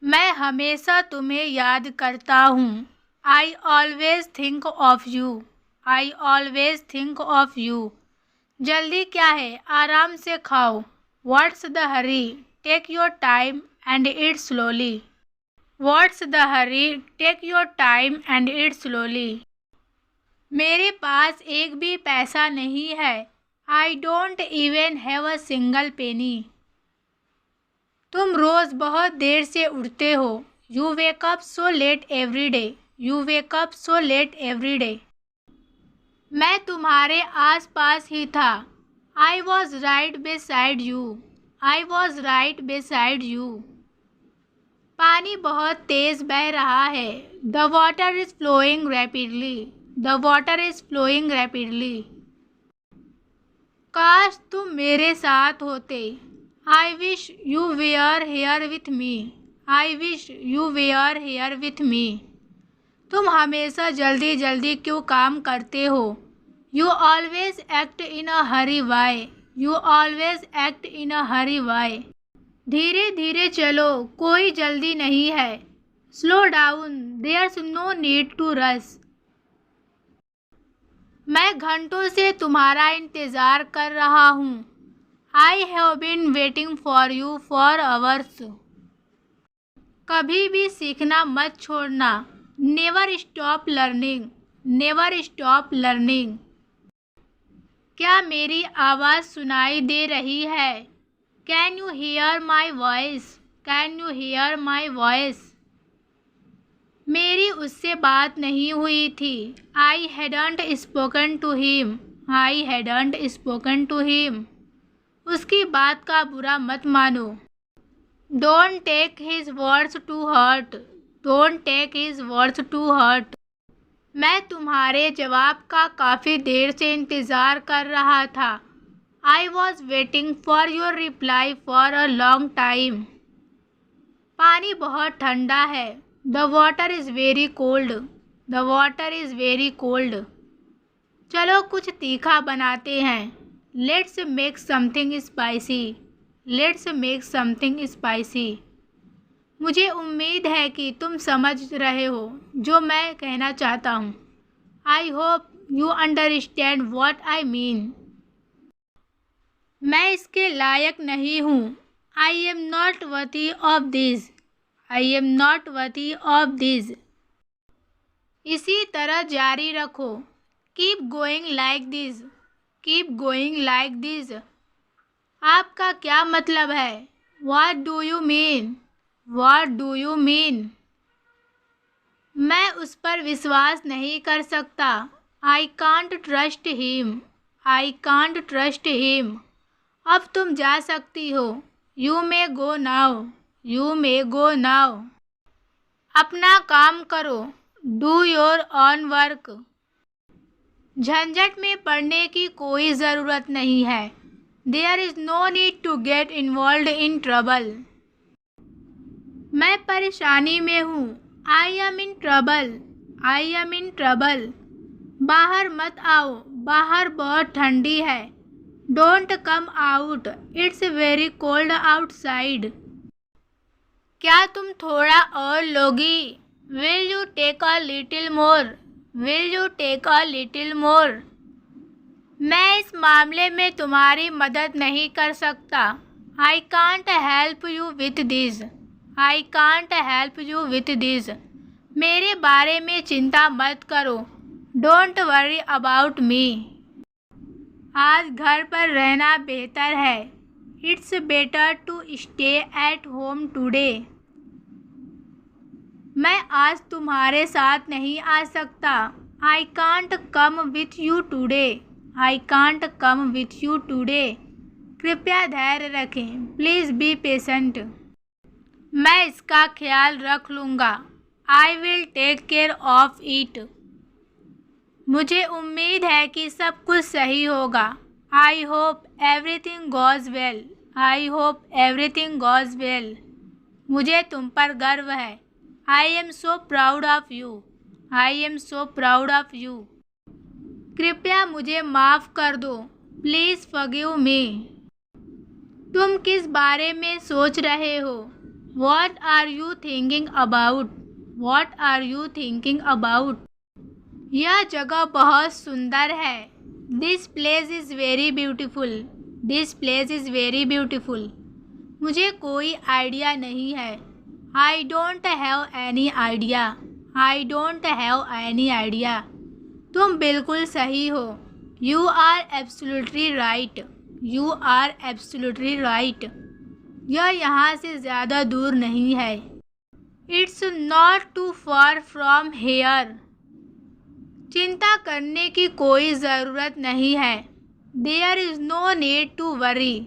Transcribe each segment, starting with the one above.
मैं हमेशा तुम्हें याद करता हूँ। I always think of you. I always think of you. जल्दी क्या है, आराम से खाओ। What's the hurry, take your time and eat slowly. What's the hurry, take your time and eat slowly. मेरे पास एक भी पैसा नहीं है। I don't even have a single penny. तुम रोज बहुत देर से उठते हो। You wake up so late every day. You wake up so late every day. मैं तुम्हारे आस पास ही था। I was right beside you. I was right beside you. पानी बहुत तेज बह रहा है। The water is flowing rapidly. The water is flowing rapidly. काश तुम मेरे साथ होते। I wish you were here with me. I wish you were here with me. तुम हमेशा जल्दी जल्दी क्यों काम करते हो। You always act in a hurry way. You always act in a hurry way. धीरे धीरे चलो, कोई जल्दी नहीं है। Slow down, there's no need to rush. मैं घंटों से तुम्हारा इंतज़ार कर रहा हूँ। I have been waiting for you for hours. कभी भी सीखना मत छोड़ना। Never stop learning. Never stop learning. क्या मेरी आवाज़ सुनाई दे रही है। Can you hear my voice. Can you hear my voice. मेरी उससे बात नहीं हुई थी। आई hadn't spoken to him. I hadn't spoken to him. उसकी बात का बुरा मत मानो। Don't take his words to hurt. Don't take his words to hurt. मैं तुम्हारे जवाब का काफ़ी देर से इंतज़ार कर रहा था। I was waiting for your reply for a long time. पानी बहुत ठंडा है। The water is very cold. The water is very cold. चलो कुछ तीखा बनाते हैं। Let's make something spicy. Let's make something spicy. मुझे उम्मीद है कि तुम समझ रहे हो जो मैं कहना चाहता हूँ। I hope you understand what I mean. मैं इसके लायक नहीं हूँ। I am not worthy of this. I am not worthy of this. इसी तरह जारी रखो। Keep going like this. Keep going like this. आपका क्या मतलब है। What do you mean. What do you mean. मैं उस पर विश्वास नहीं कर सकता। I can't trust him. I can't trust him. अब तुम जा सकती हो। You may go now. You may go now. अपना काम करो। Do your own work. झंझट में पड़ने की कोई ज़रूरत नहीं है। There is no need to get involve in trouble. मैं परेशानी में हूँ। I am in trouble. I am in trouble. बाहर मत आओ, बाहर बहुत ठंडी है। Don't come out, it's very cold outside. क्या तुम थोड़ा और लोगी। Will you take a little more. Will you take a little more. मैं इस मामले में तुम्हारी मदद नहीं कर सकता। I can't help you with this. I can't help you with this. मेरे बारे में चिंता मत करो। Don't worry about me. आज घर पर रहना बेहतर है। It's better to stay at home today. मैं आज तुम्हारे साथ नहीं आ सकता। I can't come with you today. I can't come with you today. कृपया धैर्य रखें। Please be patient. मैं इसका ख्याल रख लूँगा। I will take care of it. मुझे उम्मीद है कि सब कुछ सही होगा। I hope everything goes well. I hope everything goes well. मुझे तुम पर गर्व है। I am so proud of you. I am so proud of you. कृपया मुझे माफ़ कर दो। Please forgive me. तुम किस बारे में सोच रहे हो। What are you thinking about? What are you thinking about? यह जगह बहुत सुंदर है. This place is very beautiful. This place is very beautiful. मुझे कोई आइडिया नहीं है. I don't have any idea. I don't have any idea. तुम बिल्कुल सही हो. You are absolutely right. You are absolutely right. यह यहाँ से ज़्यादा दूर नहीं है. It's not too far from here. चिंता करने की कोई ज़रूरत नहीं है. There is no need to worry.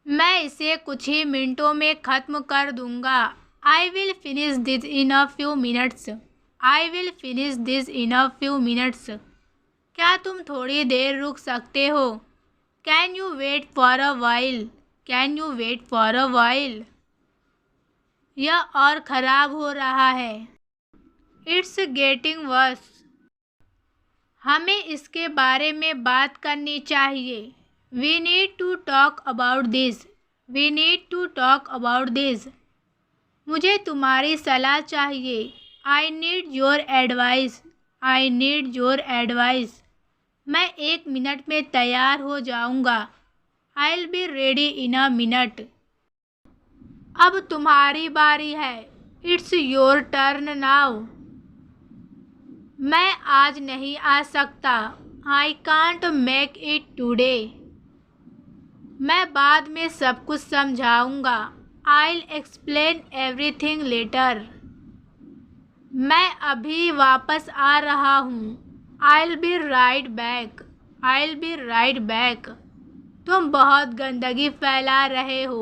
मैं इसे कुछ ही मिनटों में ख़त्म कर दूंगा. I will finish this in a few minutes. I will finish this in a few minutes. क्या तुम थोड़ी देर रुक सकते हो? Can you wait for a while? Can you wait for a while? यह और ख़राब हो रहा है. It's getting worse. हमें इसके बारे में बात करनी चाहिए. We need to talk about this. We need to talk about this. मुझे तुम्हारी सलाह चाहिए. I need your advice. I need your advice. मैं 1 मिनट में तैयार हो जाऊंगा. I'll be ready in a minute. अब तुम्हारी बारी है. It's your turn now. मैं आज नहीं आ सकता. I can't make it today. मैं बाद में सब कुछ समझाऊंगा. I'll explain everything later. मैं अभी वापस आ रहा हूँ. I'll be right back. I'll be right back. तुम बहुत गंदगी फैला रहे हो.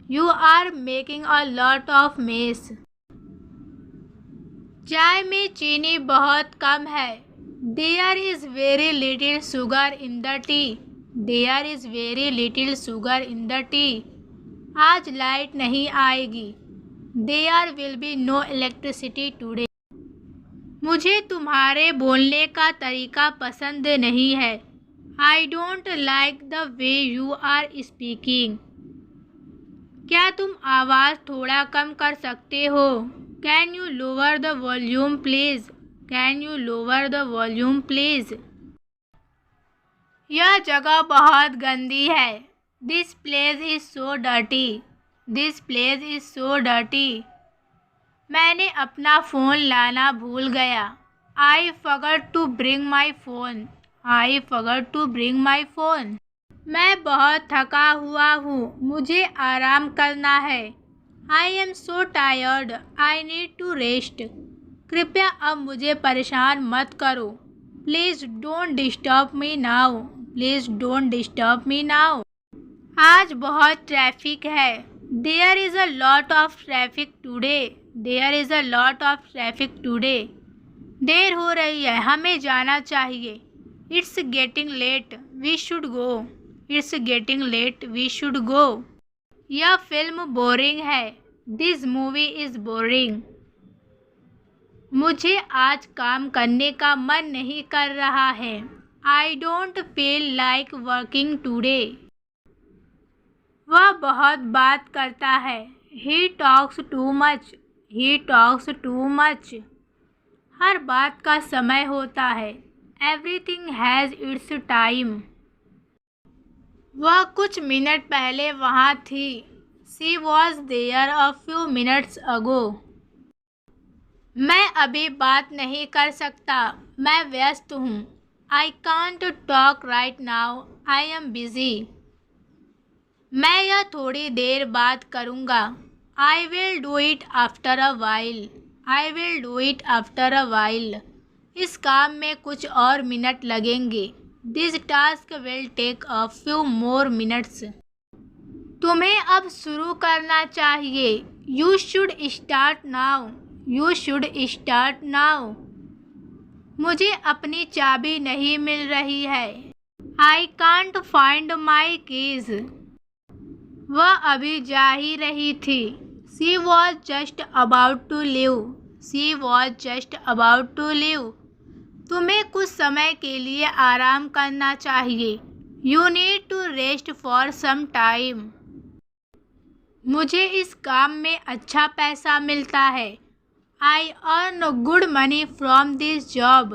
You are making a lot of mess. चाय में चीनी बहुत कम है. There is very little sugar in the tea. There is very little sugar in the tea. आज लाइट नहीं आएगी. There will be no electricity today. मुझे तुम्हारे बोलने का तरीका पसंद नहीं है. I don't like the way you are speaking. क्या तुम आवाज़ थोड़ा कम कर सकते हो? Can you lower the volume please? Can you lower the volume please? यह जगह बहुत गंदी है. This place is so dirty. This place is so dirty. मैंने अपना फ़ोन लाना भूल गया. I forgot to bring my phone. I forgot to bring my phone. मैं बहुत थका हुआ हूँ. मुझे आराम करना है. I am so tired. I need to rest. कृपया अब मुझे परेशान मत करो. Please don't disturb me now. Please don't disturb me now. आज बहुत ट्रैफिक है. There is a lot of traffic today. There is a lot of traffic today. देर हो रही है. हमें जाना चाहिए. It's getting late. We should go. It's getting late. We should go. यह फिल्म बोरिंग है. This movie is boring. मुझे आज काम करने का मन नहीं कर रहा है. I don't feel like working today. वह बहुत बात करता है. He talks too much. He talks too much. हर बात का समय होता है. Everything has its time. वह कुछ मिनट पहले वहाँ थी. She was there a few minutes ago. मैं अभी बात नहीं कर सकता. मैं व्यस्त हूँ. I can't talk right now. I am busy. मैं यह थोड़ी देर बाद करूँगा. I will do it after a while. I will do it after a while. इस काम में कुछ और मिनट लगेंगे. This task will take a few more minutes. तुम्हें अब शुरू करना चाहिए. You should start now. You should start now. मुझे अपनी चाबी नहीं मिल रही है. I can't find my keys. वह अभी जा ही रही थी. She was just about to leave. She was just about to leave. तुम्हें कुछ समय के लिए आराम करना चाहिए. You need to rest for some time. मुझे इस काम में अच्छा पैसा मिलता है। I earn good money from this job.